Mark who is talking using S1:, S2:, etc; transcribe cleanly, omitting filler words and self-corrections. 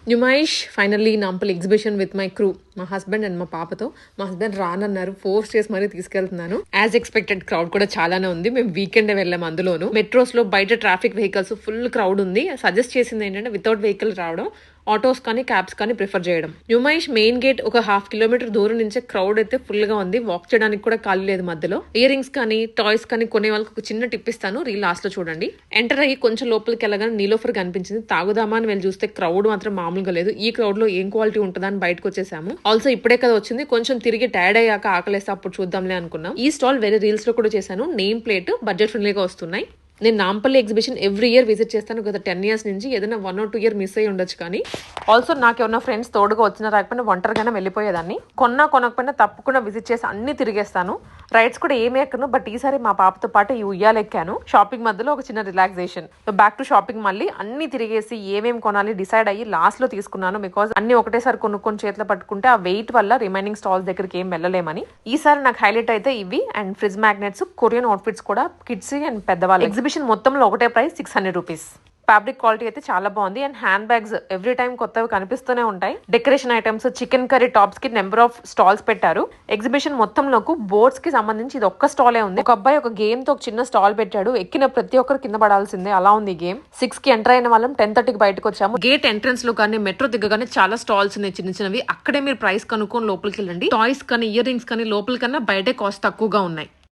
S1: Numaish finally Nampally exhibition with my crew, మా husband and మా పాపతో. మా హస్బెండ్ రానన్నారు, ఫోర్స్ చేసి మరీ తీసుకెళ్తున్నాను. యాజ్ ఎక్స్పెక్టెడ్ క్రౌడ్ కూడా చాలానే ఉంది. మేము వీకెండ్ వెళ్ళాము. అందులోను మెట్రోస్ లో బయట ట్రాఫిక్ వెహికల్స్ ఫుల్ క్రౌడ్ ఉంది. సజెస్ట్ చేసింది ఏంటంటే వితౌట్ వెహికల్ రావడం, ఆటోస్ కానీ క్యాబ్స్ కానీ ప్రిఫర్ చేయడం. న్యూమైష్ మెయిన్ గేట్ ఒక 1/2 కిలోమీటర్ దూరం నుంచే క్రౌడ్ అయితే ఫుల్ గా ఉంది. వాక్ చేయడానికి కూడా ఖాళీ లేదు మధ్యలో. ఇయర్ రింగ్స్ కానీ టాయ్స్ కానీ కొనే వాళ్ళకి ఒక చిన్న టిప్ ఇస్తాను, రీల్ లాస్ట్ లో చూడండి. ఎంటర్ అయ్యి కొంచెం లోపలికి వెళ్ళగానే నీలోఫర్ కనిపించింది. తాగుదామా అని వెళ్ళి చూస్తే క్రౌడ్ మాత్రం మామూలుగా లేదు. ఈ క్రౌడ్ లో ఏం క్వాలిటీ ఉంటుందా అని బయటకు వచ్చేసాము. ఆల్సో ఇప్పుడే కదా వచ్చింది, కొంచెం తిరిగి టైర్డ్ అయ్యాక ఆకలేస్తే అప్పుడు చూద్దాంలే అనుకున్నాం. ఈ స్టాల్ వేరే రీల్స్ లో కూడా చేశాను. నేమ్ ప్లేట్ బడ్జెట్ ఫ్రెండ్లీగా వస్తున్నాయి. నేను Nampally exhibition every year visit చేస్తాను. గత 10 years నుంచి. ఏదైనా 1 or 2 year మిస్ అయ్యి ఉండొచ్చు. కానీ ఆల్సో నాకు ఏమన్నా ఫ్రెండ్స్ తోడుగా వచ్చినా రాకపోయినా ఒంటరిగానే వెళ్ళిపోయేదాన్ని. కొనకపోయినా తప్పకుండా విజిట్ చేసి అన్ని తిరిగేస్తాను. రైడ్స్ కూడా ఏమి ఎక్కను, బట్ ఈసారి మా పాపతో పాటు ఈ ఉయ్యాలు ఎక్కాను. షాపింగ్ మధ్యలో ఒక చిన్న రిలాక్సేషన్. Back to shopping. మళ్ళీ అన్ని తిరిగేసి ఏమేమి కొనాలి డిసైడ్ అయ్యి లాస్ట్ లో తీసుకున్నాను. బికాజ్ అన్ని ఒకటేసారి కొనుక్కొని చేతిలో పట్టుకుంటే ఆ వెయిట్ వల్ల రిమైనింగ్ స్టాల్స్ దగ్గరికి ఏం వెళ్ళలేమని. ఈసారి నాకు హైలైట్ అయితే ఇవి and fridge magnets, Korean outfits కూడా కిడ్స్ అండ్ పెద్దవాళ్ళు. ఎగ్జిబిషన్ మొత్తంలో ఒకటే ప్రైస్ 600 రూపీస్. ఫ్యాబ్రిక్ క్వాలిటీ అయితే చాలా బాగుంది. And hand bags every time కొత్తవి కనిపిస్తూనే ఉంటాయి. Decoration items, chicken curry tops కి నెంబర్ ఆఫ్ స్టాల్స్ పెట్టారు. ఎగ్జిబిషన్ మొత్తంలోకి బోర్డ్స్ కి సంబంధించి ఇది ఒక్క స్టాలే ఉంది. ఒక అబ్బాయి ఒక గేమ్ తో ఒక చిన్న స్టాల్ పెట్టాడు. ఎక్కిన ప్రతి ఒక్కరు కింద పడాల్సిందే, అలా ఉంది ఈ గేమ్. 6 కి ఎంటర్ అయిన వాళ్ళం 10:30కి బయటకు వచ్చాము. గేట్ ఎంట్రన్స్ లో కానీ మెట్రో దిగ్గగానే చాలా స్టాల్స్ ఉన్నాయి చిన్న చిన్నవి. అక్కడే మీరు ప్రైస్ కనుక్కొని లోపలికి వెళ్ళండి. టాయ్స్ కానీ ఇయర్ రింగ్స్ కానీ లోపలికన్నా బయటే కాస్ట్ తక్కువగా ఉన్నాయి.